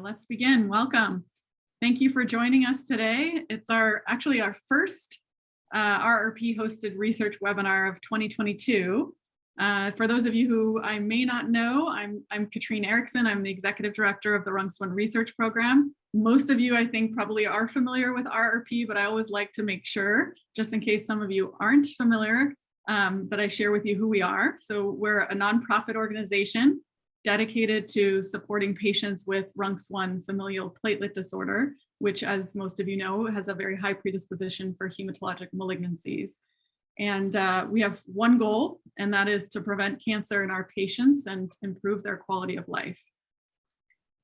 Let's begin. Welcome. Thank you for joining us today. It's actually our first RRP hosted research webinar of 2022. For those of you who I may not know, I'm Katrine Erickson. I'm the Executive Director of the RUNX1 Research Program. Most of you, I think, probably are familiar with RRP, but I always like to make sure, just in case some of you aren't familiar, that I share with you who we are. So we're a nonprofit organization dedicated to supporting patients with RUNX1 familial platelet disorder, which, as most of you know, has a very high predisposition for hematologic malignancies. And we have one goal, and that is to prevent cancer in our patients and improve their quality of life.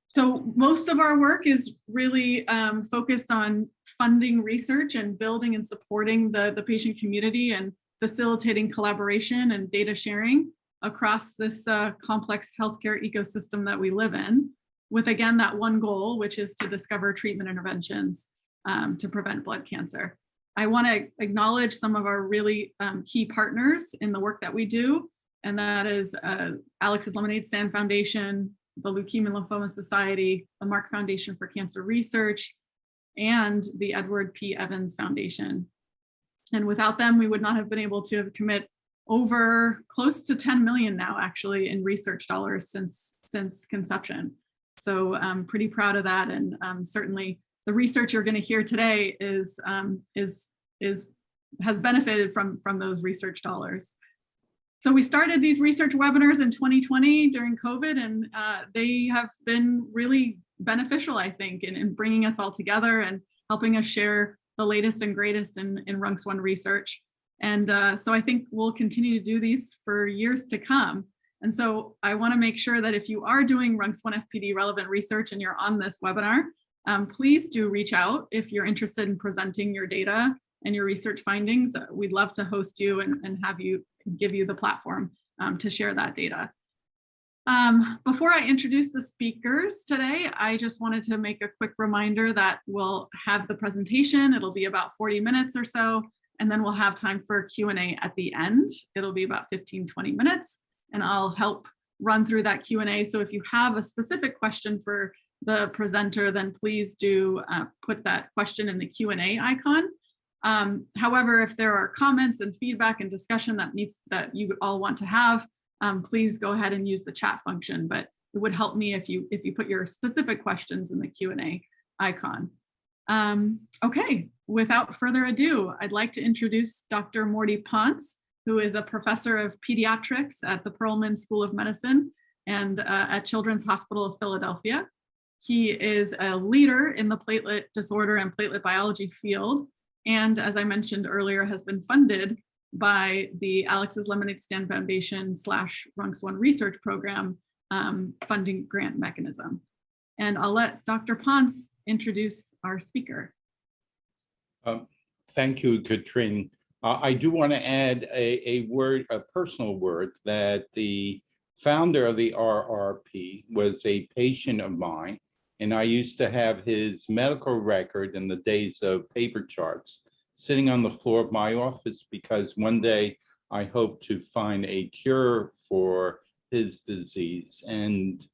So most of our work is really focused on funding research and building and supporting the patient community and facilitating collaboration and data sharing across this complex healthcare ecosystem that we live in, with, again, that one goal, which is to discover treatment interventions to prevent blood cancer. I want to acknowledge some of our really key partners in the work that we do, and that is Alex's Lemonade Stand Foundation, the Leukemia and Lymphoma Society, the Mark Foundation for Cancer Research, and the Edward P. Evans Foundation. And without them, we would not have been able to commit over close to 10 million now, actually, in research dollars since conception. So I'm pretty proud of that, and certainly the research you're going to hear today has benefited from those research dollars. So we started these research webinars in 2020 during COVID, and they have been really beneficial, I think, in bringing us all together and helping us share the latest and greatest in RUNX1 research. And so I think we'll continue to do these for years to come. And so I want to make sure that if you are doing RUNX1 FPD relevant research and you're on this webinar, please do reach out if you're interested in presenting your data and your research findings. We'd love to host you and have you give you the platform to share that data. Before I introduce the speakers today, I just wanted to make a quick reminder that we'll have the presentation. It'll be about 40 minutes or so, and then we'll have time for Q&A at the end. It'll be about 15, 20 minutes, and I'll help run through that Q&A. So if you have a specific question for the presenter, then please do put that question in the Q&A icon. However, if there are comments and feedback and discussion that you all want to have, please go ahead and use the chat function. But it would help me if you put your specific questions in the Q&A icon. Okay, without further ado, I'd like to introduce Dr. Mortimer Poncz, who is a professor of pediatrics at the Perelman School of Medicine and at Children's Hospital of Philadelphia. He is a leader in the platelet disorder and platelet biology field, and as I mentioned earlier, has been funded by the Alex's Lemonade Stand Foundation / RUNX1 Research Program funding grant mechanism. And I'll let Dr. Poncz introduce our speaker. Thank you, Katrine. I do want to add a personal word, that the founder of the RRP was a patient of mine, and I used to have his medical record in the days of paper charts sitting on the floor of my office, because one day I hope to find a cure for his disease. And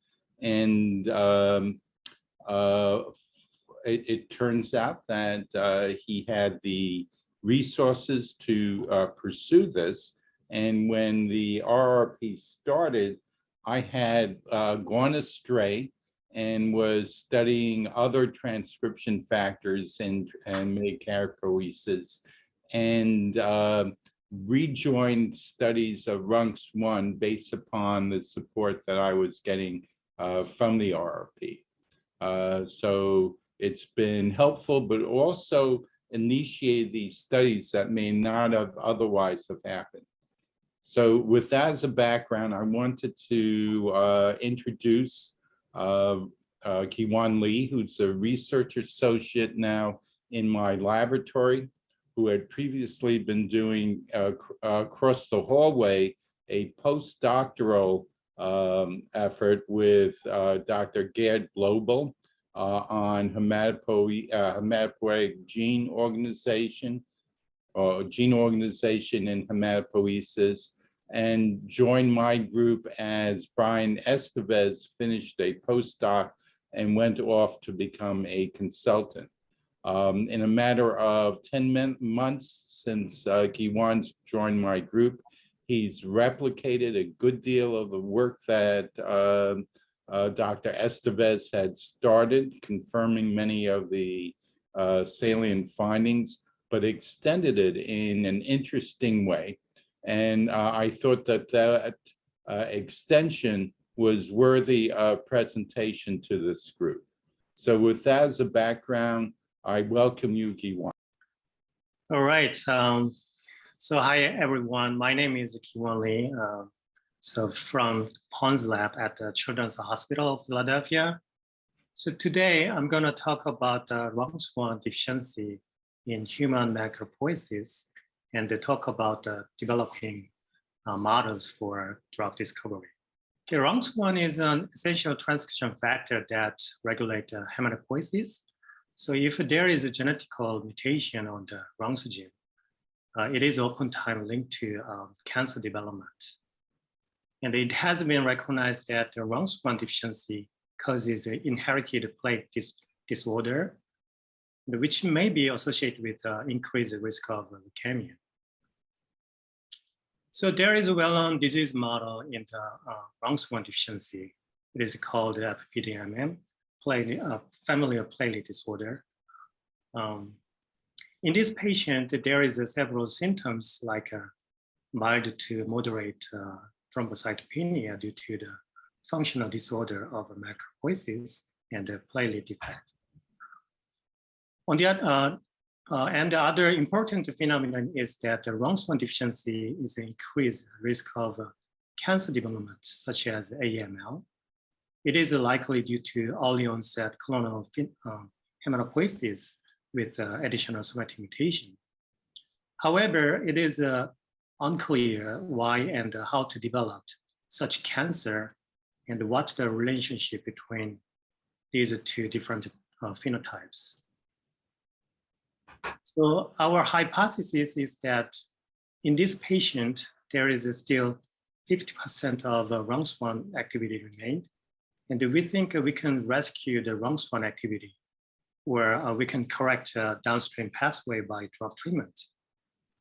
it turns out that he had the resources to pursue this. And when the RRP started, I had gone astray and was studying other transcription factors and megakaryopoiesis, and rejoined studies of RUNX1 based upon the support that I was getting from the RRP. So it's been helpful, but also initiated these studies that may not have otherwise have happened. So with that as a background, I wanted to introduce Kiwon Lee, who's a research associate now in my laboratory, who had previously been doing across the hallway a postdoctoral effort with Dr. Gerd Blobel on hematopoietic gene organization in hematopoiesis, and joined my group as Brian Estevez finished a postdoc and went off to become a consultant. In a matter of 10 months since Kiwon's joined my group, he's replicated a good deal of the work that Dr. Estevez had started, confirming many of the salient findings, but extended it in an interesting way. And I thought that that extension was worthy of presentation to this group. So with that as a background, I welcome you, Kiwon. All right. So hi, everyone. My name is Kiwon Lee. So from Poncz lab at the Children's Hospital of Philadelphia. So today I'm going to talk about RUNX1 deficiency in human megakaryopoiesis and talk about developing models for drug discovery. Okay, RUNX1 is an essential transcription factor that regulates hematopoiesis. So if there is a genetic mutation on the RUNX gene, it is oftentimes linked to cancer development. And it has been recognized that the RUNX1 deficiency causes an inherited platelet disorder, which may be associated with increased risk of leukemia. So there is a well-known disease model in the RUNX1 deficiency. It is called FPDMM, familial platelet disorder. In this patient, there is several symptoms like mild to moderate thrombocytopenia due to the functional disorder of megakaryopoiesis and platelet defects. On the other, and the other important phenomenon is that the RUNX1 deficiency is an increased risk of cancer development, such as AML. It is likely due to early onset clonal hematopoiesis with additional somatic mutation. However, it is unclear why and how to develop such cancer and what's the relationship between these two different phenotypes. So our hypothesis is that in this patient, there is still 50% of RUNX1 activity remained. And we think we can rescue the RUNX1 activity, where we can correct downstream pathway by drug treatment.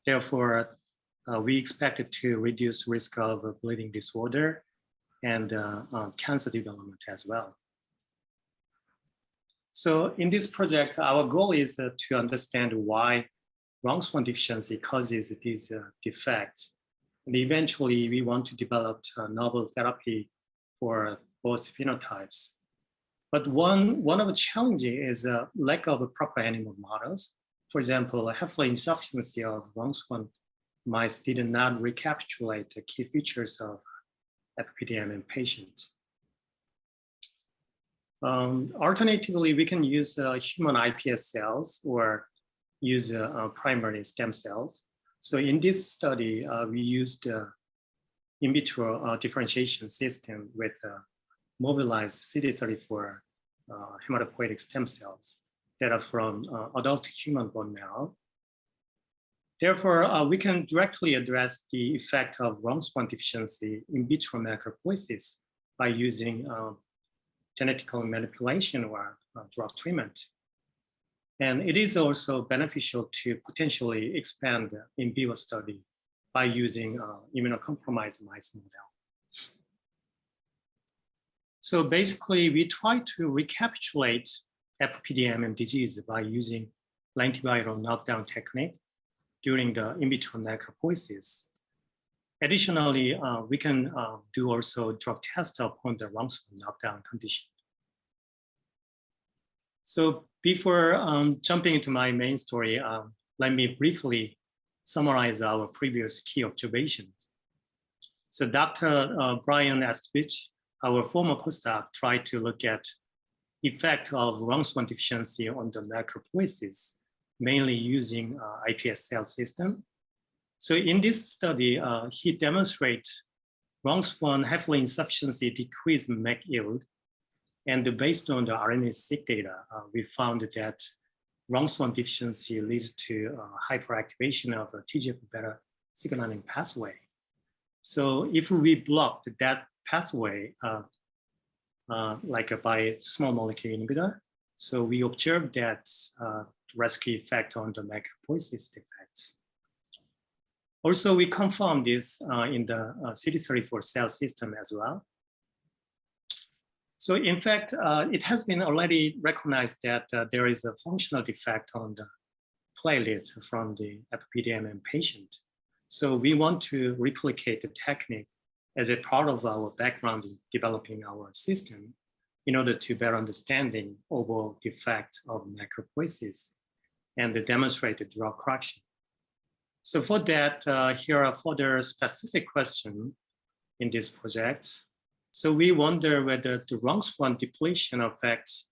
Therefore, we expect to reduce risk of bleeding disorder and cancer development as well. So in this project, our goal is to understand why RUNX1 deficiency causes these defects. And eventually, we want to develop a novel therapy for both phenotypes. But one of the challenges is a lack of proper animal models. For example, a haploinsufficiency of RUNX1 mice did not recapitulate the key features of FPDMM patients. Alternatively, we can use human iPS cells or use primary stem cells. So in this study, we used in vitro differentiation system with mobilized CD34 hematopoietic stem cells that are from adult human bone marrow. Therefore, we can directly address the effect of RUNX1 deficiency in vitro megakaryopoiesis by using genetical manipulation or drug treatment. And it is also beneficial to potentially expand in vivo study by using immunocompromised mice model. So basically, we try to recapitulate FPDMM disease by using lentiviral knockdown technique during the in vitro megakaryopoiesis. Additionally, we can do also drug test upon the RUNX1 knockdown condition. So before jumping into my main story, let me briefly summarize our previous key observations. So Dr. Brian Estevez, our former postdoc, tried to look at effect of RUNX1 deficiency on the megakaryopoiesis, mainly using iPS cell system. So in this study, he demonstrates RUNX1 haploinsufficiency decreased MEG yield. And based on the RNA-seq data, we found that RUNX1 deficiency leads to hyperactivation of the TGF-beta signaling pathway. So if we block that pathway, by small molecule inhibitor. So we observed that rescue effect on the megakaryopoiesis defects. Also, we confirmed this in the CD34 cell system as well. So in fact, it has been already recognized that there is a functional defect on the platelets from the FPDMM patient. So we want to replicate the technique as a part of our background in developing our system in order to better understanding overall defect of megakaryopoiesis and demonstrate the drug correction. So for that, here are further specific questions in this project. So we wonder whether the RUNX1 depletion affects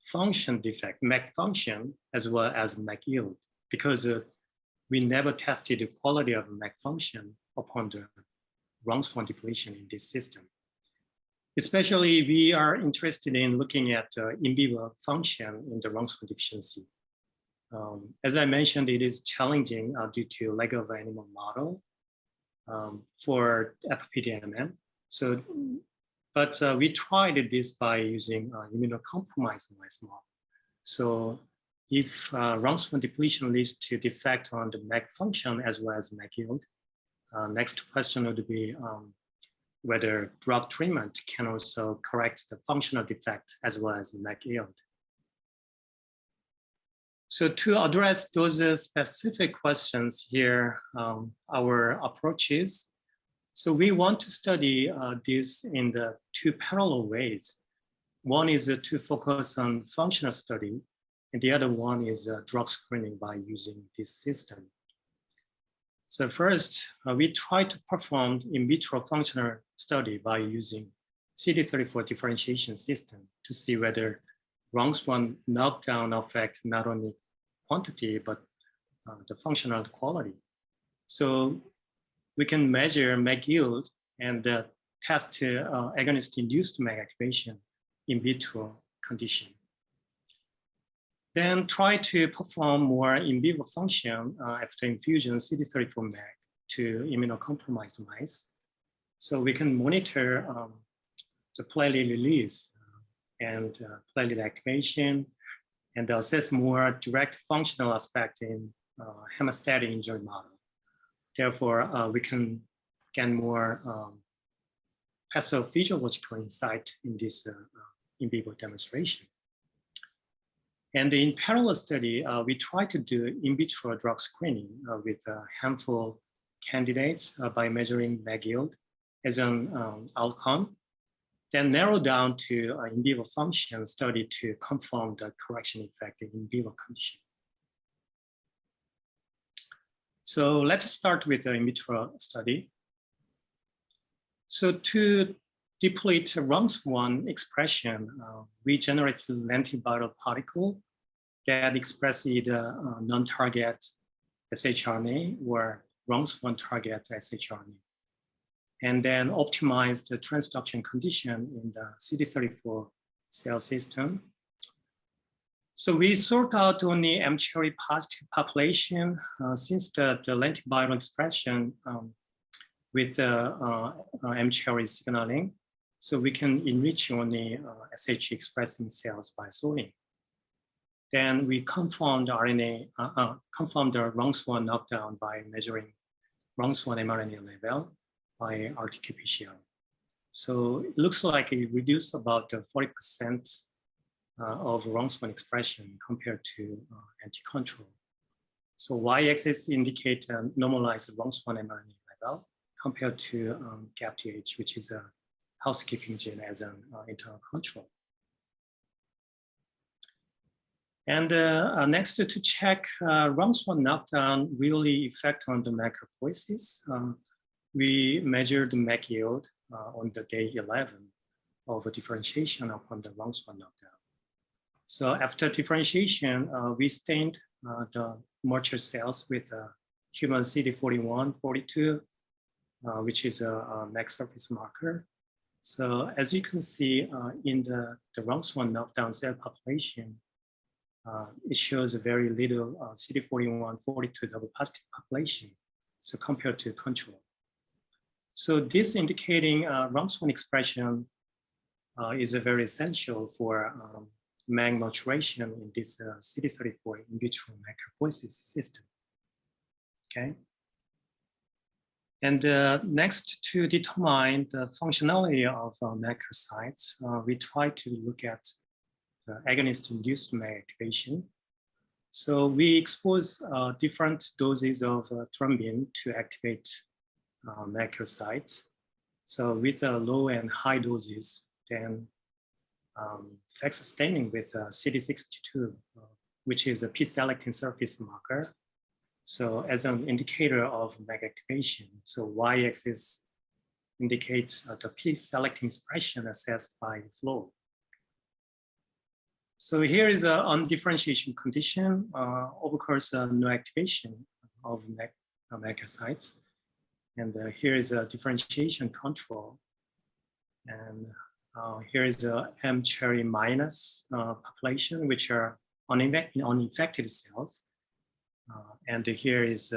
function defect, MEC function, as well as MEC yield, because we never tested the quality of MEC function upon the RUNX1 depletion in this system. Especially, we are interested in looking at in vivo function in the RUNX1 deficiency. As I mentioned, it is challenging due to lack of animal model for FPDMM. So, but we tried this by using immunocompromised mice model. So if RUNX1 depletion leads to defect on the MEC function as well as MEC yield, next question would be whether drug treatment can also correct the functional defect as well as MEC yield. So to address those specific questions here, our approach is, so we want to study this in the two parallel ways. One is to focus on functional study, and the other one is drug screening by using this system. So first, we try to perform in vitro functional study by using CD34 differentiation system to see whether RUNX1 knockdown affects not only quantity, but the functional quality. So we can measure MEC yield and test agonist-induced MEC activation in vitro condition. Then try to perform more in vivo function after infusion CD34 MEC to immunocompromised mice. So we can monitor the platelet release and platelet activation and assess more direct functional aspect in hemostatic injury model. Therefore, we can get more pathophysiological insight in this in vivo demonstration. And in parallel study, we try to do in vitro drug screening with a handful candidates by measuring MEC yield as an outcome, then narrow down to in vivo function study to confirm the correction effect in vivo condition. So let's start with the in vitro study. So to deplete RUNX1 expression, we generated lentiviral particle that express either non-target shRNA or RUNX1 target shRNA, and then optimize the transduction condition in the CD34 cell system. So we sort out only mCherry positive population since the lentiviral expression with mCherry signaling. So we can enrich only SH expressing cells by sorting. Then we confirmed the RNA, confirmed the RUNX1 knockdown by measuring RUNX1 mRNA level by RT-qPCR. So it looks like it reduced about 40% of RUNX1 expression compared to anti-control. So y-axis indicate normalized RUNX1 mRNA level compared to GAPTH, which is a housekeeping gene as an internal control. And next to check RUNX1 knockdown really effect on the megakaryopoiesis, we measured the MEC yield on the day 11 of a differentiation upon the RUNX1 knockdown. So after differentiation, we stained the mature cells with human CD41, 42, which is a MEC surface marker. So as you can see in the RUNX1 knockdown cell population, it shows a very little CD41, 42 double positive population, so compared to control. So this indicating RUNX1 expression is very essential for MEG maturation in this CD34 in vitro megakaryopoiesis system. Okay. And next, to determine the functionality of megakaryocytes, we try to look at agonist-induced MEG activation. So we expose different doses of thrombin to activate megakaryocytes. So with low and high doses, then FACS staining with CD62, which is a p-selectin surface marker. So as an indicator of MEG activation, so y-axis indicates the p-selectin expression assessed by flow. So here is an undifferentiation condition, of course, no activation of megakaryocytes. And here is a differentiation control. And here is a M-cherry minus population, which are uninfected cells. And here is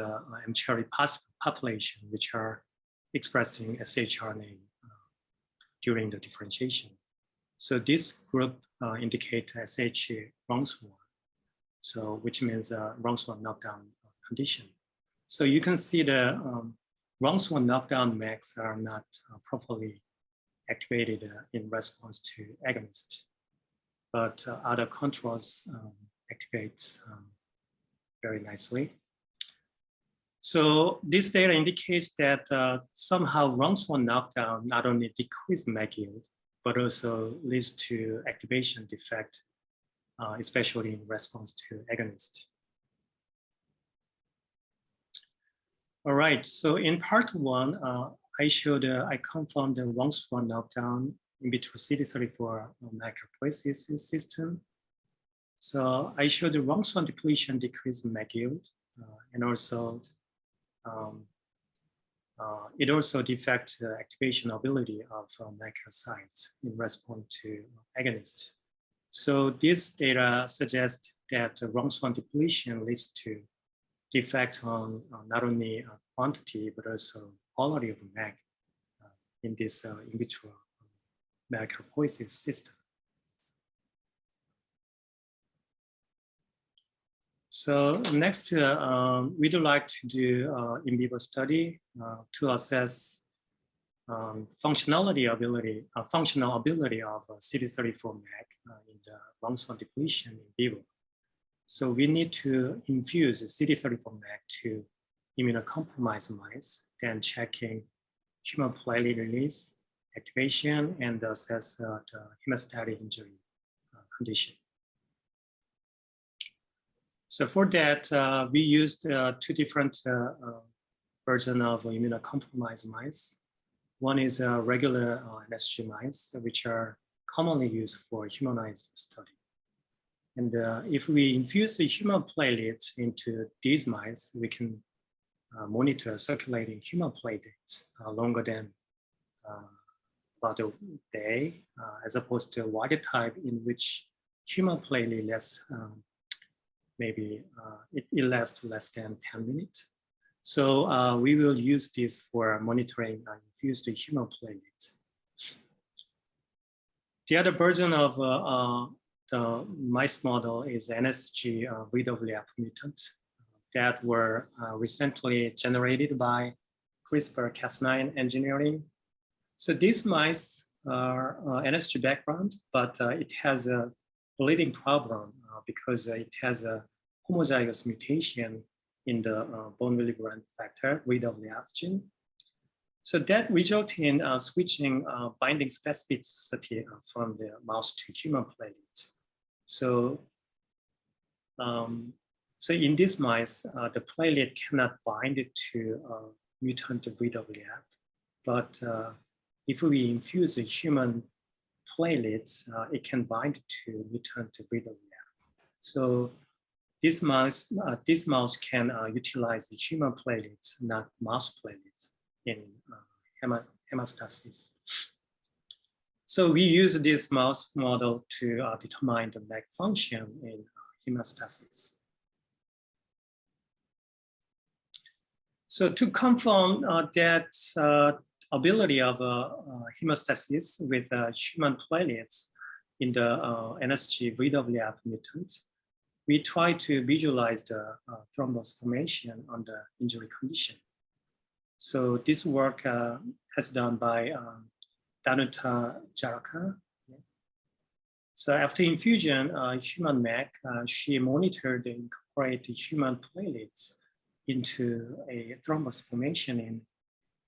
M-cherry positive population, which are expressing shRNA during the differentiation. So this group indicates SH RUNX1, so which means RUNX1 knockdown condition. So you can see the RUNX1 knockdown MEGs are not properly activated in response to agonist, but other controls activate very nicely. So this data indicates that somehow RUNX1 knockdown not only decreases MEG yield, but also leads to activation defect, especially in response to agonist. All right, so in part one, I confirmed the RUNX1 knockdown in vitro CD34 megakaryopoiesis system. So I showed the RUNX1 depletion decreased MEG yield, and also it also defects the activation ability of megakaryocytes in response to agonist. So this data suggests that RUNX1 depletion leads to defects on not only quantity, but also quality of MEG in this in vitro megakaryopoiesis system. So next, we'd like to do in vivo study to assess functional ability of CD34 MEG in the RUNX1 depletion in vivo. So we need to infuse CD34 MEG to immunocompromised mice, then checking human platelet release, activation, and assess the hemostatic injury condition. So for that, we used two different versions of immunocompromised mice. One is regular NSG mice, which are commonly used for humanized study. And if we infuse the human platelets into these mice, we can monitor circulating human platelets longer than about a day, as opposed to wild type, in which human platelet less maybe it lasts less than 10 minutes. So we will use this for monitoring infused human platelets. The other version of the mice model is NSG VWF mutant that were recently generated by CRISPR-Cas9 engineering. So these mice are NSG background, but it has a bleeding problem because it has a homozygous mutation in the bone regeneration factor, VWF gene. So that results in switching binding specificity from the mouse to human platelets. So, so in these mice, the platelet cannot bind to mutant VWF, but if we infuse the human platelets, it can bind to mutant VWF. So this mouse can utilize the human platelets, not mouse platelets, in hemostasis. So we use this mouse model to determine the MEG function in hemostasis. So to confirm that ability of hemostasis with human platelets in the NSG-VWF mutant, we try to visualize the thrombus formation on the injury condition. So this work has done by Danuta Jaraka. So after infusion, human MAC, she monitored and incorporated human platelets into a thrombus formation in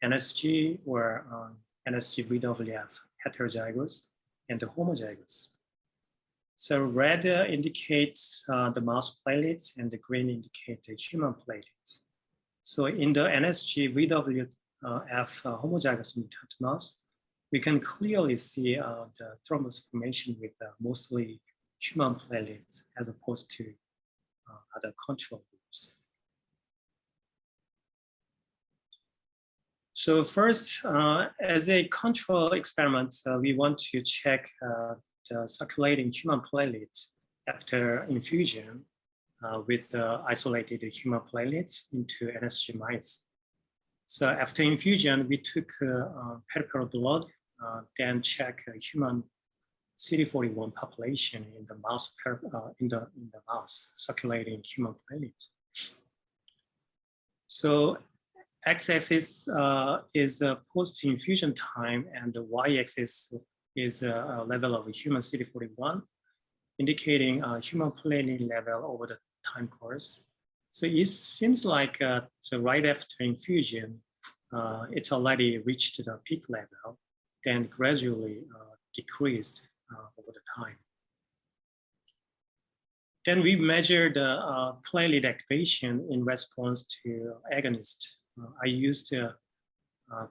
NSG or NSG-VWF heterozygous and the homozygous. So red indicates the mouse platelets and the green indicate the human platelets. So in the NSG-VWF homozygous mutant mouse, we can clearly see the thrombus formation with mostly human platelets as opposed to other control groups. So first, as a control experiment, we want to check the circulating human platelets after infusion with isolated human platelets into NSG mice. So after infusion, we took peripheral blood, then check human CD41 population in the mouse in the mouse circulating human platelets. So x-axis is post-infusion time, and the y-axis is a level of human CD41, indicating human platelet level over the time course. So it seems like so right after infusion, it's already reached the peak level, then gradually decreased over the time. Then we measured platelet activation in response to agonist. I used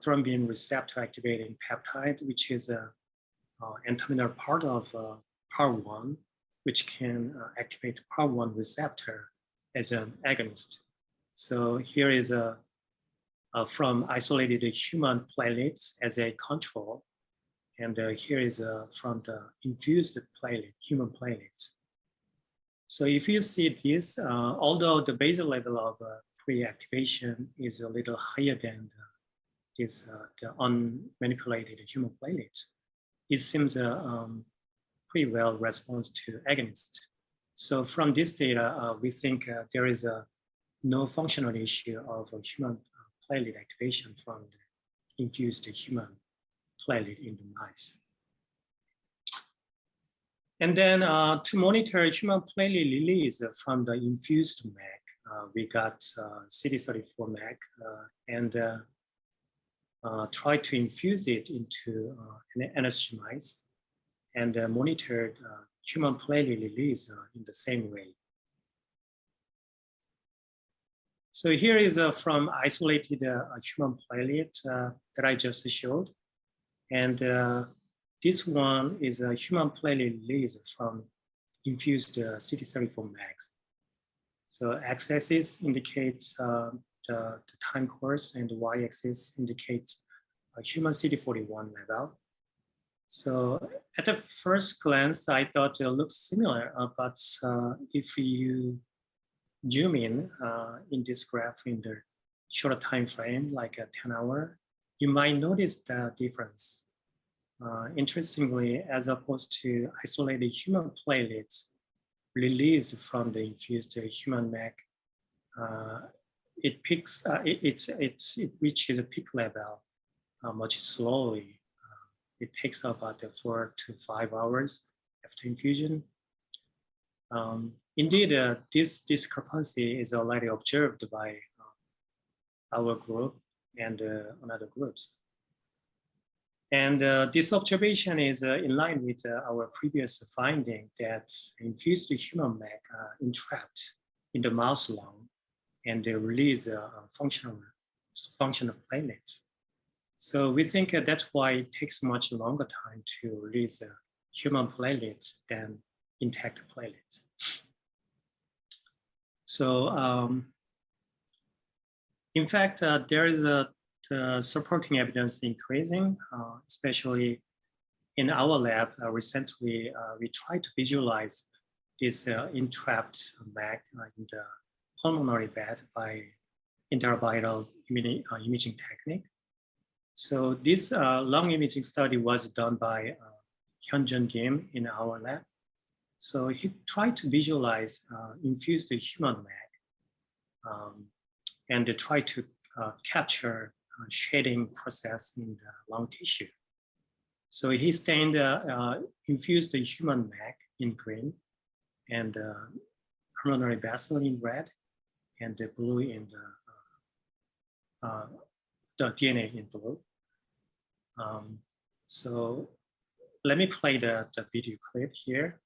thrombin receptor activating peptide, which is a N-terminal part of PAR1, which can activate PAR1 receptor as an agonist. So here is from isolated human platelets as a control, and here is from the infused platelet, human platelets. So if you see this, although the basal level of pre-activation is a little higher than the unmanipulated human platelets, it seems pretty well response to agonist. So from this data, we think there is no functional issue of human platelet activation from the infused human platelet in the mice. And then to monitor human platelet release from the infused MAC, we got CD34 MAC and tried to infuse it into NSG mice and monitored human platelet release in the same way. So here is from isolated human platelet that I just showed. And this one is a human platelet release from infused CD34 MACs. So x-axis indicates the time course, and the y-axis indicates a human CD41 level. So at the first glance, I thought it looks similar, but if you zoom in this graph in the shorter time frame, like a 10 hour, you might notice the difference. Interestingly, as opposed to isolated human platelets released from the infused human MAC, it reaches a peak level much slowly. It takes about 4 to 5 hours after infusion. Indeed, this discrepancy is already observed by our group and another groups. And this observation is in line with our previous finding that infused human MAC entrapped in the mouse lung and they release functional platelets. So we think that's why it takes much longer time to release human platelets than intact platelets. So in fact, there is supporting evidence increasing, especially in our lab. Recently, we tried to visualize this entrapped MAC in the pulmonary bed by intravital imaging technique. So this lung imaging study was done by Hyunjun Kim in our lab. So he tried to visualize infused human mag and try to capture shading process in the lung tissue. So he stained infused human mag in green and pulmonary vessel in red and the blue in the DNA in blue. So let me play the video clip here.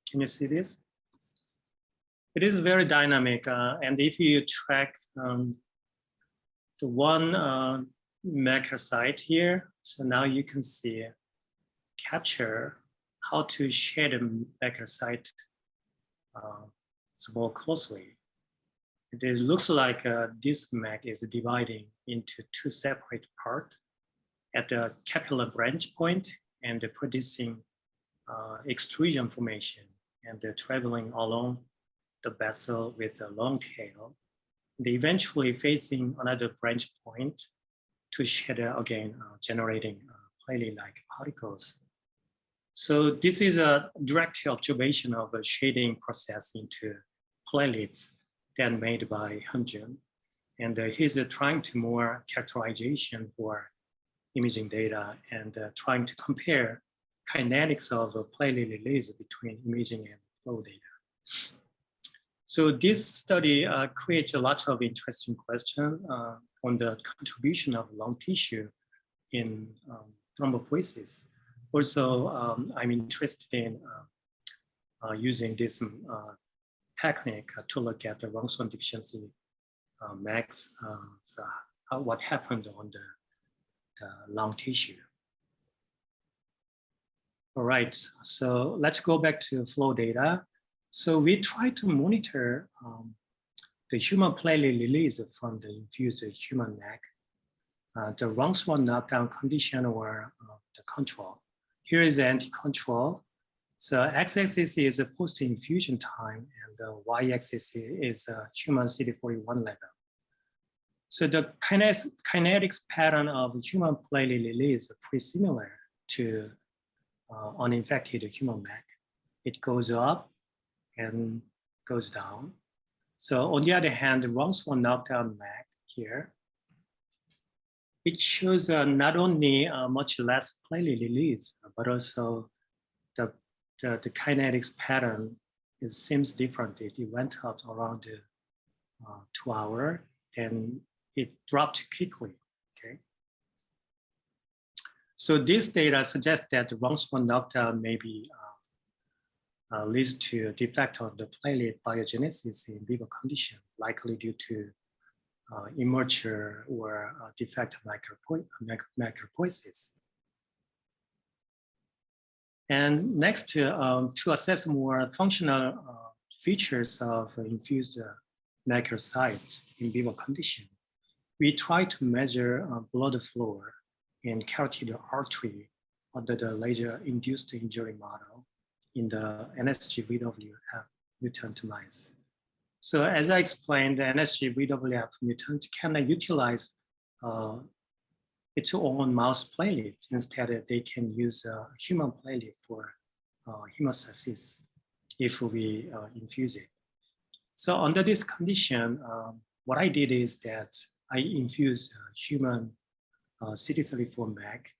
Can you see this? It is very dynamic, and if you track the one megakaryocyte here, so now you can see capture how to shade a megakaryocyte more closely. It looks like this mag is dividing into two separate parts at the capillary branch point and producing extrusion formation and traveling along the vessel with a long tail, and eventually facing another branch point to shed again, generating platelet-like particles. So this is a direct observation of a shading process into platelets then made by Hyunjun. And he's trying to more characterization for imaging data and trying to compare kinetics of platelet release between imaging and flow data. So this study creates a lot of interesting questions on the contribution of lung tissue in thrombopoiesis. Also, I'm interested in using this technique to look at the RUNX1 deficiency max, so what happened on the lung tissue. All right, so let's go back to flow data. So we try to monitor the human platelet release from the infused human mag, the RUNX1 knockdown condition or the control. Here is the anti-control. So x-axis is a post-infusion time and the y-axis is human CD41 level. So the kinetics pattern of human platelet release is pretty similar to uninfected human mag. It goes up and goes down. So on the other hand, the RUNX1 knockdown mag here, it shows not only much less platelet release, but also the kinetics pattern seems different. It went up around 2 hours, and it dropped quickly. Okay. So this data suggests that the RUNX1 knockdown maybe leads to a defect of the platelet biogenesis in vivo condition, likely due to immature or defect megakaryopoiesis. And next, to assess more functional features of infused megakaryocytes in vivo condition, we try to measure blood flow in carotid artery under the laser-induced injury model in the NSG-VWF mutant mice. So as I explained, the NSG-VWF mutant cannot utilize its own mouse platelet. Instead, they can use human platelet for hemostasis if we infuse it. So under this condition, what I did is that I infused human CD34 mag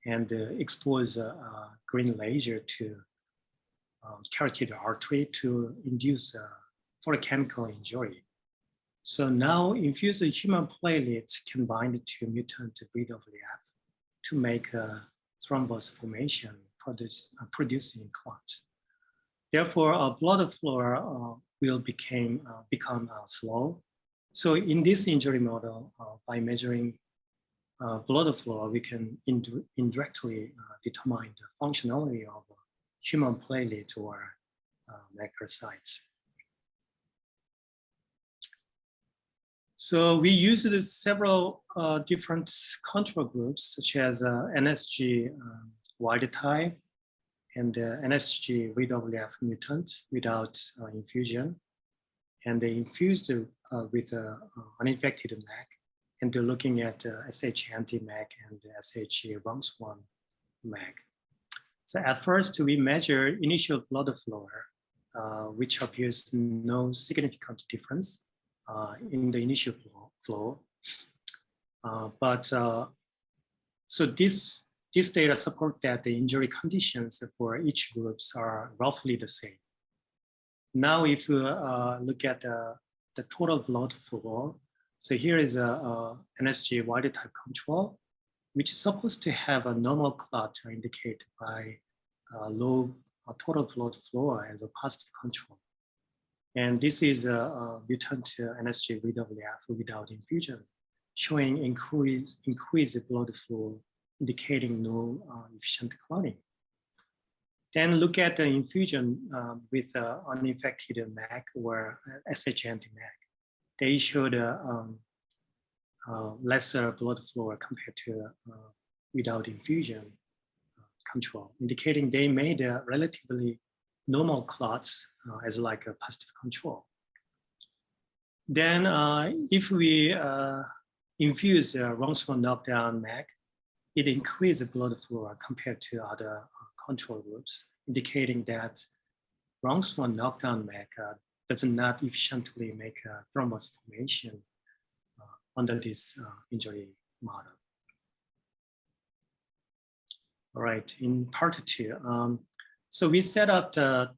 and expose green laser to carotid artery to induce photochemical injury. So now infused human platelets can bind to mutant VWF to make thrombus formation, producing clots. Therefore, blood flow will become slow. So in this injury model, by measuring blood flow, we can indirectly determine the functionality of human platelets or megakaryocytes. So we used several different control groups, such as NSG wild type and the NSG VWF mutant without infusion, and they infused with uninfected MAC, and they're looking at SH anti-MAC and SH RUNX1 MAC. So at first, we measure initial blood flow, which appears no significant difference in the initial flow. So this data support that the injury conditions for each groups are roughly the same. Now, if you look at the total blood flow, so here is a NSG wild type control, which is supposed to have a normal clot indicated by low total blood flow as a positive control. And this is a mutant NSG VWF without infusion, showing increased blood flow, indicating no efficient clotting. Then look at the infusion with uninfected MAC or SH anti-MAC. They showed lesser blood flow compared to without infusion control, indicating they made a relatively normal clots as like a positive control. Then if we infuse RUNX1 knockdown MAC, it increased blood flow compared to other control groups, indicating that RUNX1 knockdown MAC does not efficiently make thrombus formation under this injury model. All right, in part 2, so we set up the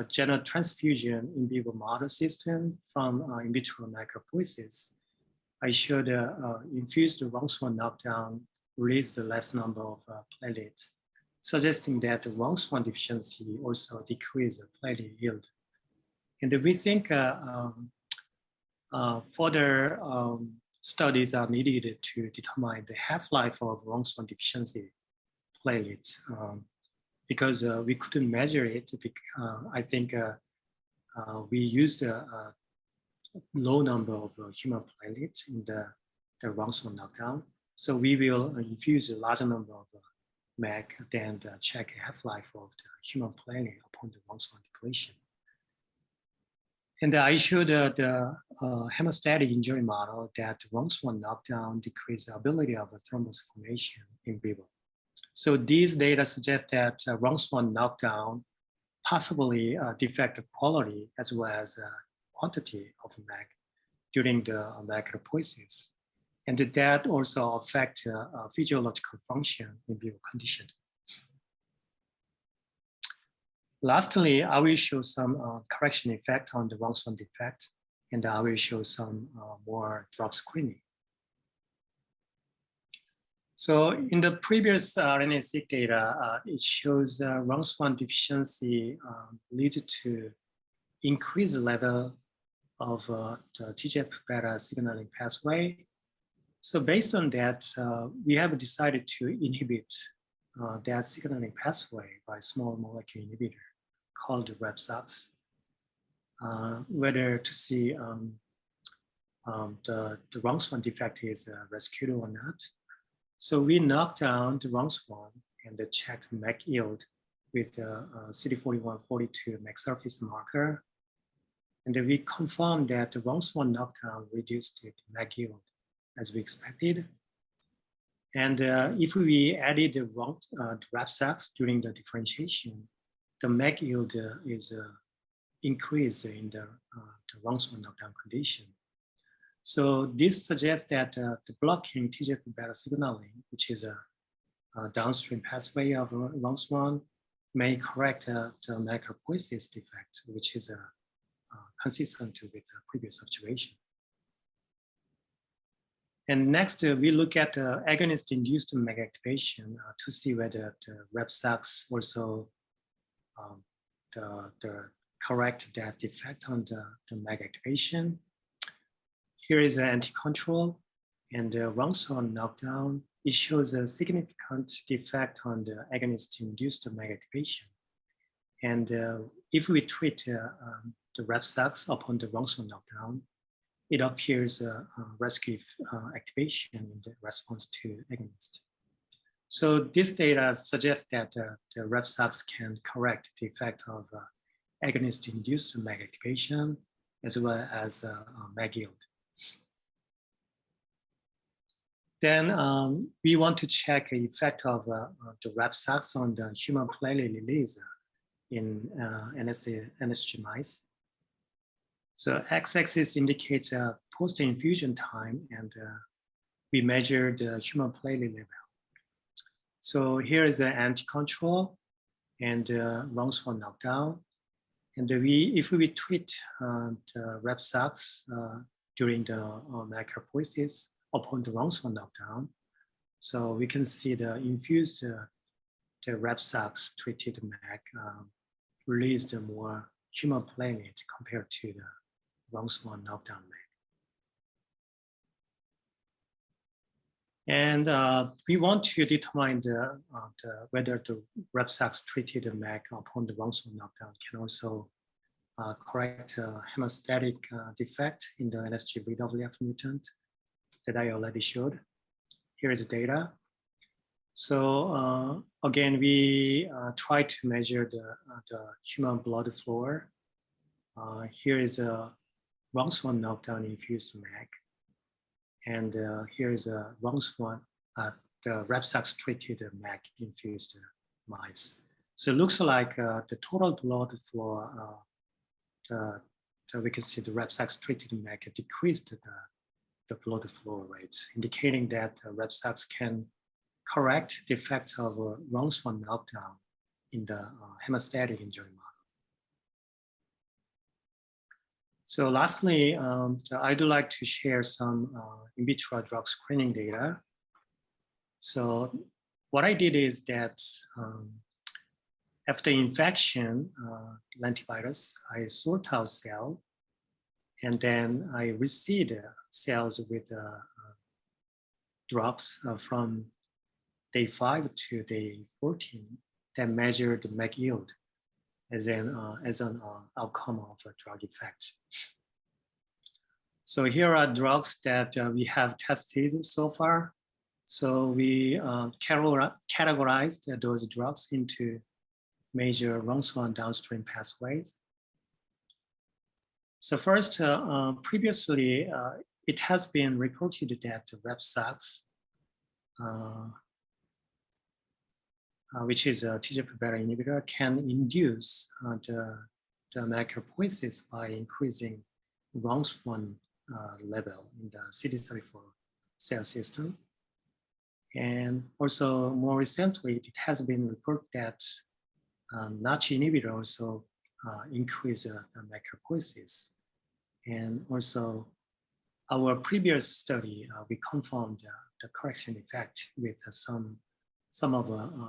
general transfusion in vivo model system from in vitro megakaryopoiesis. I showed infused RUNX1 knockdown released the less number of platelets, suggesting that the RUNX1 deficiency also decreased platelet yield. And we think further studies are needed to determine the half-life of RUNX1 deficiency platelets, because we couldn't measure it. I think we used a low number of human platelets in the RUNX1 knockdown. So we will infuse a larger number of MAC, then check half-life of the human platelet upon the RUNX1 depletion. And I showed the hemostatic injury model that RUNX1 knockdown decreased the ability of thrombus formation in vivo. So these data suggest that RUNX1 knockdown possibly defect quality as well as quantity of MAC during the megakaryopoiesis. And that also affect physiological function in vivo condition. Lastly, I will show some correction effect on the RUNX1 defect, and I will show some more drug screening. So in the previous RNA-seq data, it shows RUNX1 deficiency leads to increased level of the TGF-beta signaling pathway. So based on that, we have decided to inhibit that signaling pathway by small molecule inhibitor called REP-SOX, whether to see the RUNX1 defect is rescued or not. So we knocked down the RUNX1 and checked MAC yield with CD4142 MAC surface marker. And then we confirmed that the RUNX1 knockdown reduced the MAC yield as we expected. And if we added the REP-SOX during the differentiation, the MAC yield is increased in the RUNX1 knockdown condition. So this suggests that the blocking TGF-beta signaling, which is a downstream pathway of RUNX1, may correct the megakaryopoiesis defect, which is consistent with the previous observation. And next, we look at agonist-induced MAC activation to see whether the REP-SOX also correct that defect on the MAC activation. Here is an anti-control, and the RUNX1 knockdown. It shows a significant defect on the agonist-induced MAC activation. And if we treat the REP-SOX upon the RUNX1 knockdown, it appears rescue activation in the response to agonist. So this data suggests that the REP-SOX can correct the effect of agonist-induced MEG activation as well as MEG yield. Then we want to check the effect of the REP-SOX on the human platelet release in NSG mice. So x-axis indicates post-infusion time, and we measure the human platelet level. So here is an anti-control and RUNX1 knockdown. And if we treat the REP-SOX during the megakaryopoiesis upon the RUNX1 knockdown, so we can see the infused the REP-SOX treated MEG released more human platelet compared to the RUNX1 knockdown MEG. And we want to determine whether the REP-SOX treated MEG upon the RUNX1 knockdown can also correct hemostatic defect in the NSG-VWF mutant that I already showed. Here is data. So again, we try to measure the human blood flow. Here is a RUNX1 knockdown infused MEG. And here is a RUNX1, the REP-SOX treated MEG infused mice. So it looks like the total blood flow, we can see the REP-SOX treated MEG decreased the blood flow rates, indicating that REP-SOX can correct the effects of RUNX1 knockdown in the hemostatic injury model. So lastly, I'd like to share some in vitro drug screening data. So what I did is that after infection, lentivirus, I sort out cell, and then I reseed cells with drugs from day 5 to day 14 that measure the MEG yield as an outcome of a drug effect. So here are drugs that we have tested so far. So we categorized those drugs into major RUNX1 downstream pathways. So first, previously, it has been reported that the REP-SOX, which is a TGF-beta inhibitor, can induce the megakaryopoiesis by increasing RUNX1 level in the CD34 cell system. And also more recently, it has been reported that Notch inhibitor also increase the megakaryopoiesis. And also our previous study, we confirmed the correction effect with some of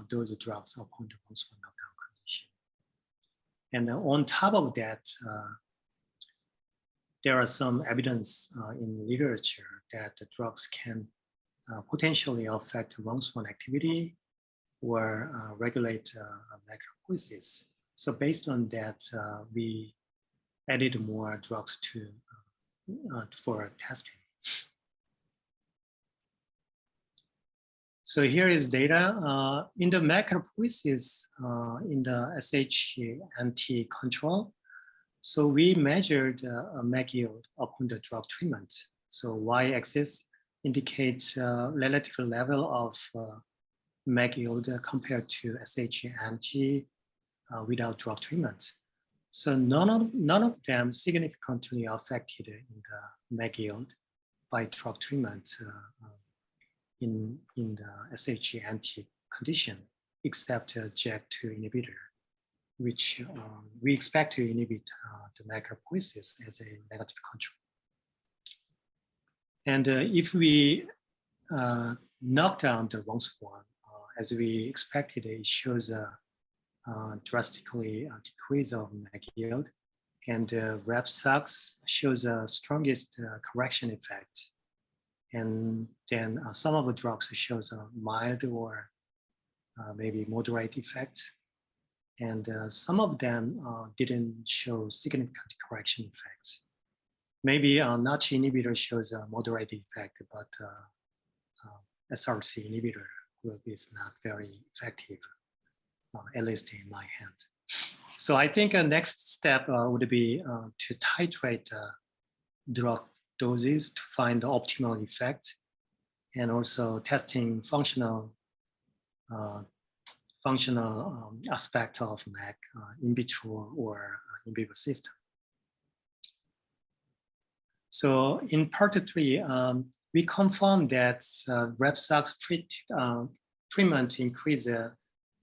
those drugs upon the RUNX1 knockdown condition. And on top of that, there are some evidence in literature that the drugs can potentially affect RUNX1 activity or regulate megakaryopoiesis. So based on that, we added more drugs for testing. So here is data in the megakaryopoiesis in the SH-anti control. So we measured MEG yield upon the drug treatment. So y-axis indicates relative level of MEG yield compared to SH-anti without drug treatment. So none of them significantly affected in the MEG yield by drug treatment in the SH-anti condition, except JAK2 inhibitor, which we expect to inhibit the megakaryopoiesis as a negative control. And if we knock down the RUNX1, as we expected, it shows a drastically decrease of MEG yield, and REP-SOX shows the strongest correction effect. And then some of the drugs shows a mild or maybe moderate effect. And some of them didn't show significant correction effects. Maybe Notch inhibitor shows a moderate effect, but SRC inhibitor group is not very effective, at least in my hand. So I think a next step would be to titrate drug doses to find the optimal effect, and also testing functional aspect of MEC in vitro or in vivo system. So in part 3, we confirmed that REPSAX treatment increased the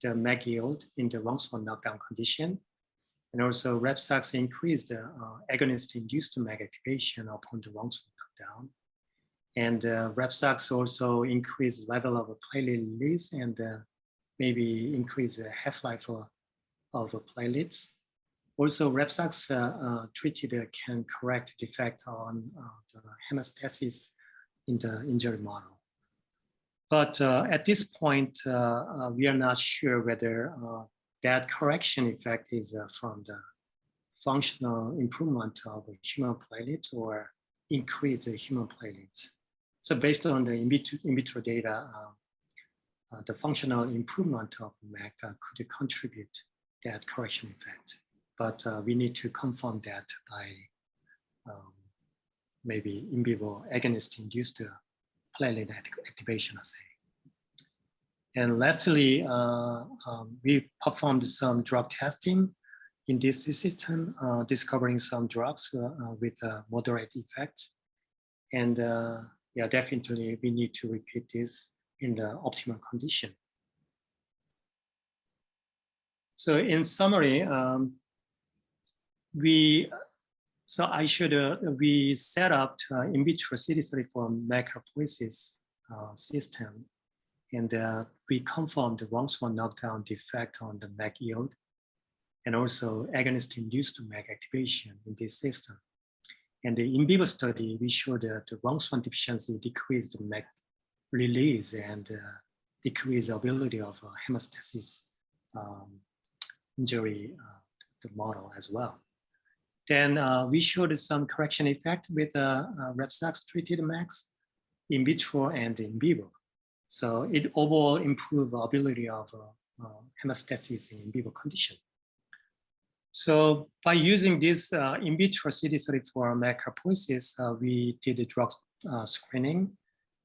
MEC yield in the RUNX1 knockdown condition. And also REPSAX increased agonist-induced MEC activation upon the RUNX1 knockdown. And REPSAX also increased level of platelet release and maybe increase the half-life of platelets. Also, REPSAX treated can correct defect on the hemostasis in the injury model. But at this point, we are not sure whether that correction effect is from the functional improvement of human platelets or increase the human platelets. So based on the in vitro data, the functional improvement of MEC could contribute that correction effect. But we need to confirm that by maybe in vivo agonist-induced platelet activation assay. And lastly, we performed some drug testing in this system, discovering some drugs with moderate effects. And yeah, definitely we need to repeat this in the optimal condition. So in summary, we set up in vitro CD34 megakaryopoiesis system, and we confirmed the RUNX1 knockdown defect on the MEC yield, and also agonist-induced MEC activation in this system. And the in vivo study, we showed that the RUNX1 deficiency decreased MEC release and decreased ability of hemostasis injury the model as well. Then we showed some correction effect with REPSAX treated MECs in vitro and in vivo. So it overall improved ability of hemostasis in vivo condition. So by using this in vitro CD34 megakaryopoiesis, we did the drug screening,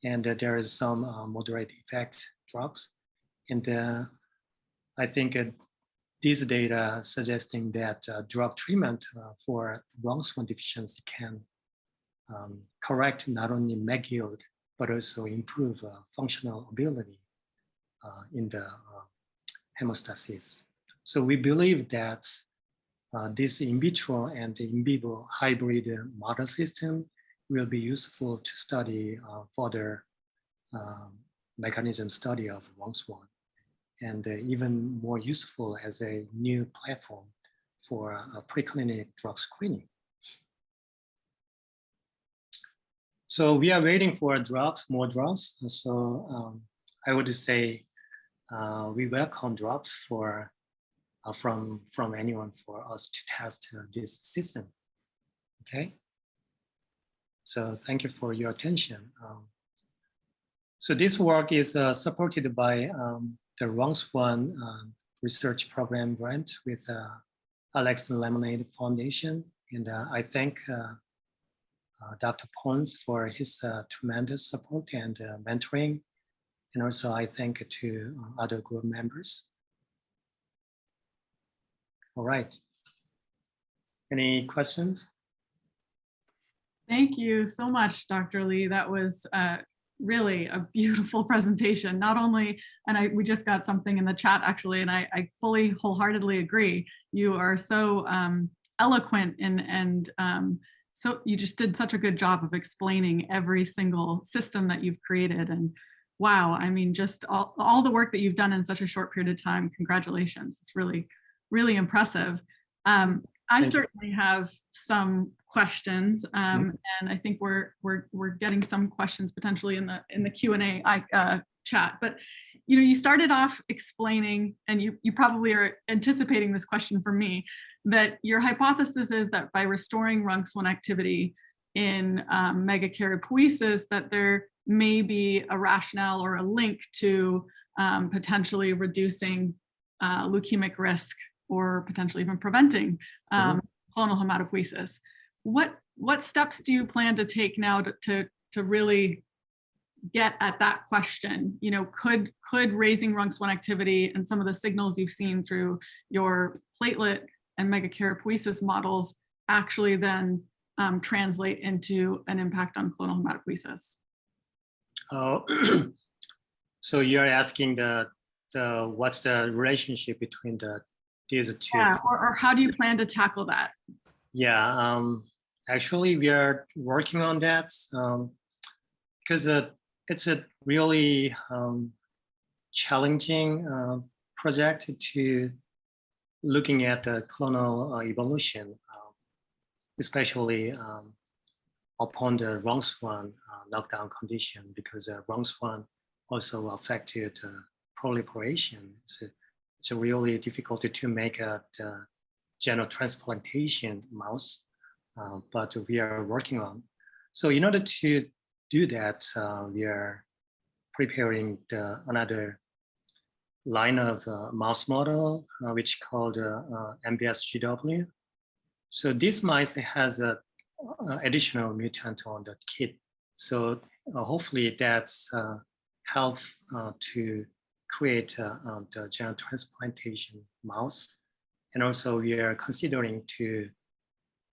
and there is some moderate effect drugs. And I think these data suggesting that drug treatment for RUNX1 deficiency can correct not only MEC yield, but also improve functional ability in the hemostasis. So we believe that this in vitro and in vivo hybrid model system will be useful to study further mechanism study of RUNX1, and even more useful as a new platform for preclinical drug screening. So we are waiting for drugs, more drugs. So I would say we welcome drugs from anyone for us to test this system. Okay. So thank you for your attention. So this work is supported by the RUNX1 research program grant with Alex Lemonade Foundation. And I thank Dr. Poncz for his tremendous support and mentoring. And also I thank to other group members. All right. Any questions? Thank you so much, Dr. Lee. That was really a beautiful presentation. Not only, and we just got something in the chat actually, and I fully wholeheartedly agree. You are so eloquent and so you just did such a good job of explaining every single system that you've created. And wow, I mean, just all the work that you've done in such a short period of time. Congratulations. It's really, really impressive. I certainly have some questions, and I think we're getting some questions potentially in the Q&A chat. But you know, you started off explaining, and you probably are anticipating this question from me, that your hypothesis is that by restoring RUNX1 activity in megakaryopoiesis, that there may be a rationale or a link to potentially reducing leukemic risk or potentially even preventing clonal hematopoiesis. What steps do you plan to take now to really get at that question? You know, could raising RUNX1 activity and some of the signals you've seen through your platelet and megakaryopoiesis models actually then translate into an impact on clonal hematopoiesis? So you're asking what's the relationship between these two? Yeah, or how do you plan to tackle that? Yeah, actually we are working on that because it's a really challenging project to looking at the clonal evolution, especially upon the RUNX1 knockdown condition, because RUNX1 also affected proliferation. It's really difficult to make a xenotransplantation mouse, but we are working on. So in order to do that, we are preparing another line of mouse model, which called MBSGW. So this mice has an additional mutant on the kit. So hopefully that's help to create the xenotransplantation mouse. And also we are considering to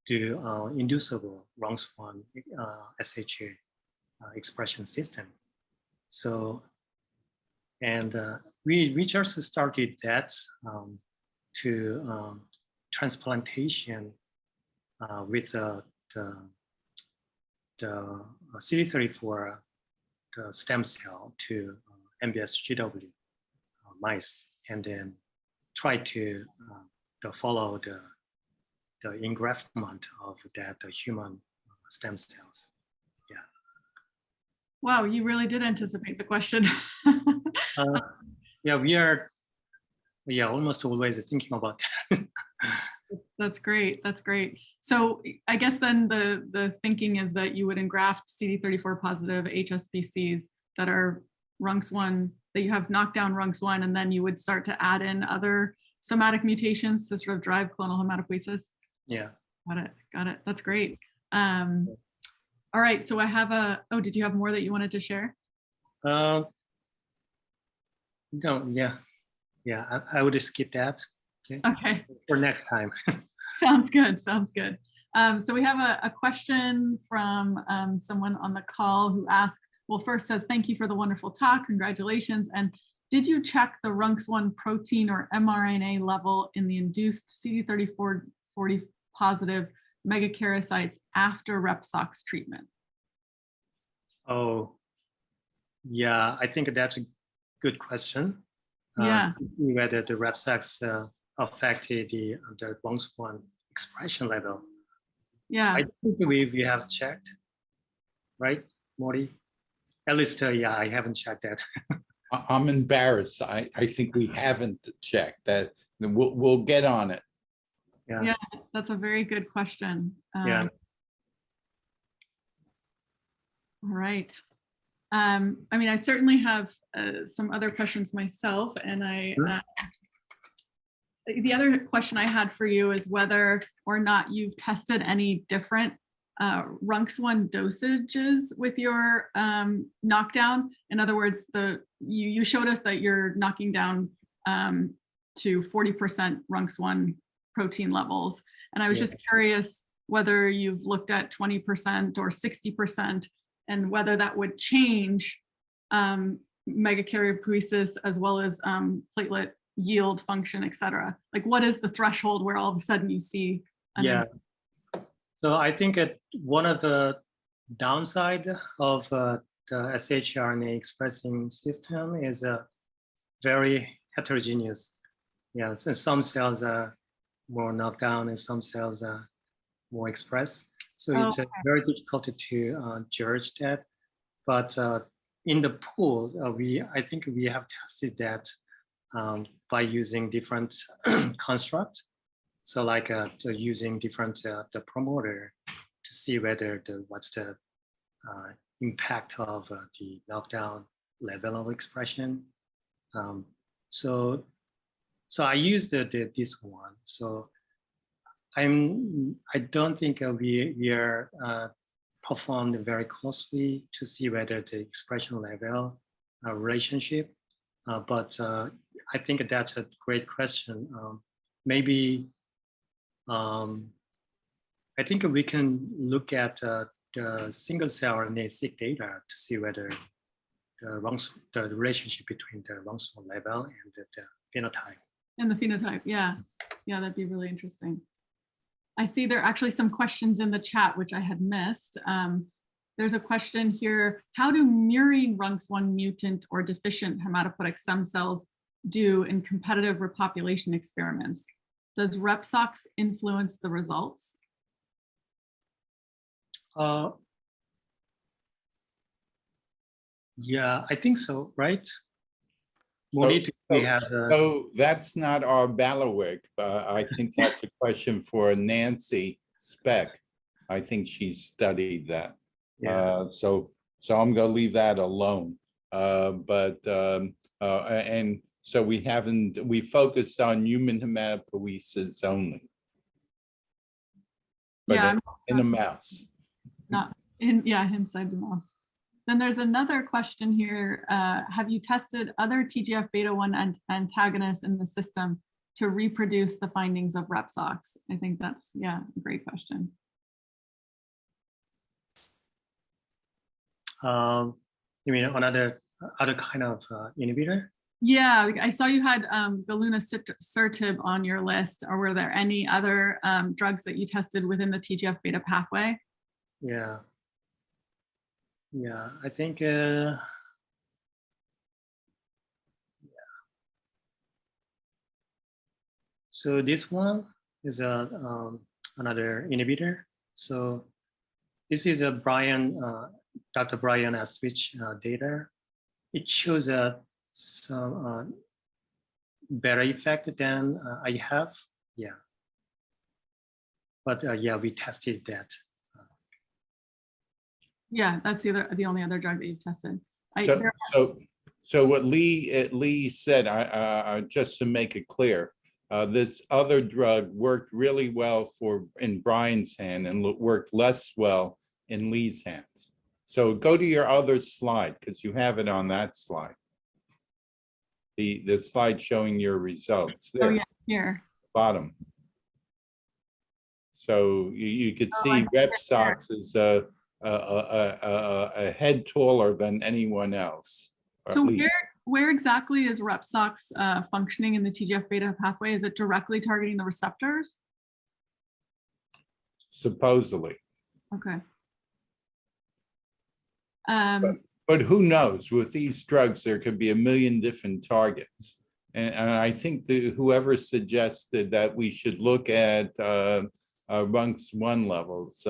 do inducible RUNX1 SHA expression system. So, and we just started that to transplantation with the CD34 the stem cell to MBSGW mice, and then try to follow the engraftment of that human stem cells. Yeah. Wow, you really did anticipate the question. Yeah, we are. Yeah, almost always thinking about that. That's great. That's great. So I guess then the thinking is that you would engraft CD34 positive HSPCs that are RUNX1, that you have knocked down RUNX1, and then you would start to add in other somatic mutations to sort of drive clonal hematopoiesis. Yeah. Got it. That's great. All right. So I have oh, did you have more that you wanted to share? No. Yeah. Yeah. I would skip that. Okay. Okay. For next time. Sounds good. Sounds good. So we have a question from someone on the call who asked, well, first says, thank you for the wonderful talk. Congratulations. And did you check the RUNX1 protein or mRNA level in the induced CD34 positive megakaryocytes after Repsox treatment? Oh, yeah, I think that's a good question. Yeah. Whether the Repsox affected the RUNX1 expression level. Yeah. I think we have checked, right, Morty? At least, yeah, I haven't checked that. I'm embarrassed. I think we haven't checked that. We'll get on it. Yeah. Yeah, that's a very good question. Yeah. All right. I mean, I certainly have some other questions myself, and the other question I had for you is whether or not you've tested any different RUNX1 dosages with your knockdown. In other words, you showed us that you're knocking down to 40% RUNX1 protein levels. And I was just curious whether you've looked at 20% or 60% and whether that would change megakaryopoiesis as well as platelet yield, function, et cetera. Like, what is the threshold where all of a sudden you see an So I think one of the downside of the shRNA expressing system is very heterogeneous. Yeah, so some cells are more knocked down and some cells are more expressed. So it's very difficult to judge that. But in the pool, I think we have tested that by using different constructs. So like using different the promoter to see whether what's the impact of the knockdown level of expression. So I used this one. So I don't think we are performed very closely to see whether the expression level relationship, but I think that's a great question. Maybe I think we can look at the single cell RNA-seq data to see whether the relationship between the RUNX1 level and the phenotype. And the phenotype, yeah. Yeah, that'd be really interesting. I see there are actually some questions in the chat, which I had missed. There's a question here, how do murine RUNX1 mutant or deficient hematopoietic stem cells do in competitive repopulation experiments? Does REPSOX influence the results? Yeah, I think so, right? So that's not our bailiwick. I think that's a question for Nancy Speck. I think she's studied that. Yeah. So I'm going to leave that alone. And so we focused on human hematopoiesis only. But Yeah, in a mouse. Not in, yeah, inside the mouse. Then there's another question here. Have you tested other TGF-beta1 antagonists in the system to reproduce the findings of REPSOX? I think that's, yeah, a great question. You mean other kind of inhibitor? Yeah, I saw you had galunasirtib on your list, or were there any other drugs that you tested within the TGF-beta pathway? Yeah. Yeah, I think so this one is another inhibitor. So this is a Dr. Brian Aswich data. It shows some better effect than I have. Yeah. But yeah, we tested that. Yeah, that's the only other drug that you've tested. So what Lee said, just to make it clear, this other drug worked really well in Brian's hand and worked less well in Lee's hands. So go to your other slide, because you have it on that slide. The slide showing your results there. Oh yeah, here. Bottom. So you could see REPSOX is a head taller than anyone else. So where exactly is REPSOX functioning in the TGF-beta pathway? Is it directly targeting the receptors? Supposedly. Okay. But who knows? With these drugs, there could be a million different targets. And I think that whoever suggested that we should look at RUNX1 levels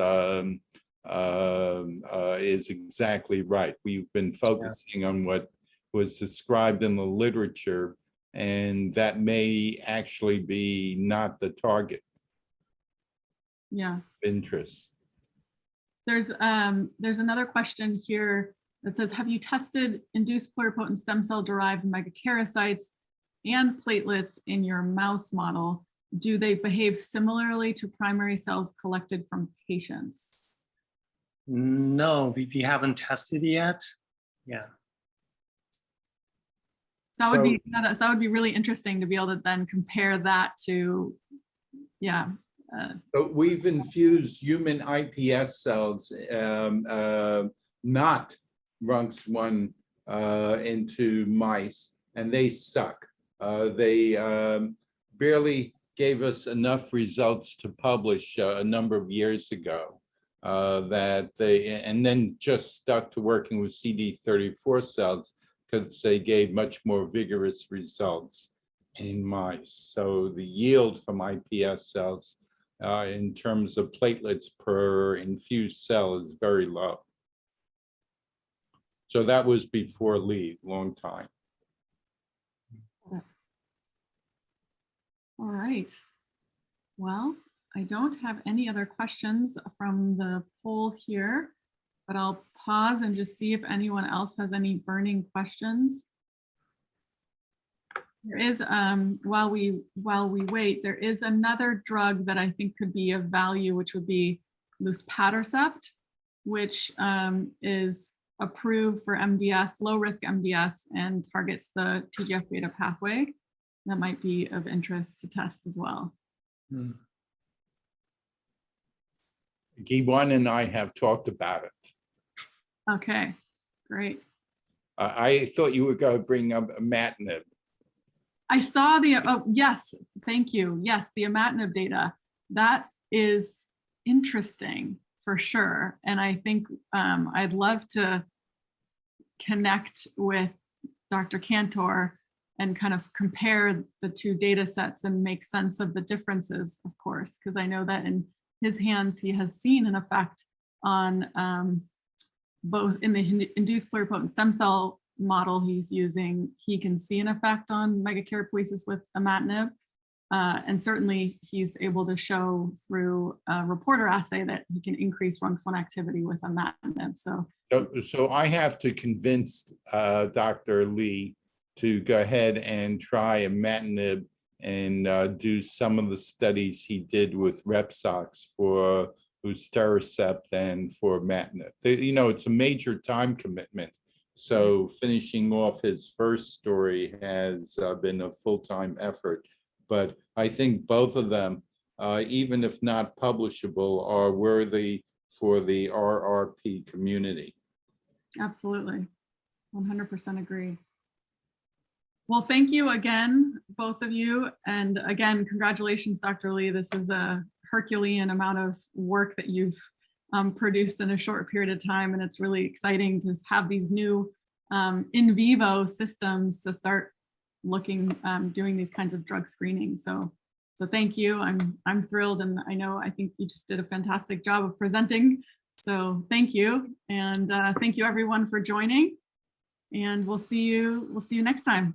is exactly right. We've been focusing on what was described in the literature, and that may actually be not the target. Yeah. Interest. There's another question here that says, have you tested induced pluripotent stem cell derived megakaryocytes and platelets in your mouse model? Do they behave similarly to primary cells collected from patients? No, we haven't tested yet. Yeah. So that would be really interesting to be able to then compare that to, yeah. So we've infused human iPS cells, not RUNX1, into mice, and they suck. They barely gave us enough results to publish a number of years ago, and then just stuck to working with CD34 cells because they gave much more vigorous results in mice. So the yield from iPS cells in terms of platelets per infused cell is very low. So that was before Lee, long time. All right. Well, I don't have any other questions from the poll here, but I'll pause and just see if anyone else has any burning questions. There is, while we wait, there is another drug that I think could be of value, which would be luspatercept, which is approved for MDS, low risk MDS, and targets the TGF-beta pathway. That might be of interest to test as well. Kiwon and I have talked about it. Okay, great. I thought you were going to bring up imatinib. I saw the, oh, yes, thank you. Yes, the imatinib data. That is interesting for sure. And I think I'd love to connect with Dr. Cantor and kind of compare the two data sets and make sense of the differences, of course, because I know that in his hands, he has seen an effect on both in the induced pluripotent stem cell model he's using, he can see an effect on megakaryopoiesis with imatinib. And certainly he's able to show through a reporter assay that he can increase RUNX1 activity with imatinib. So I have to convince Dr. Lee to go ahead and try imatinib and do some of the studies he did with Repsox for luspatercept and for imatinib. You know, it's a major time commitment. So finishing off his first story has been a full-time effort. But I think both of them, even if not publishable, are worthy for the RRP community. Absolutely, 100% agree. Well, thank you again, both of you. And again, congratulations, Dr. Lee. This is a Herculean amount of work that you've produced in a short period of time. And it's really exciting to have these new in vivo systems to start looking, doing these kinds of drug screening. So thank you. I'm thrilled. And I think you just did a fantastic job of presenting. So thank you. And thank you everyone for joining. And we'll see you next time.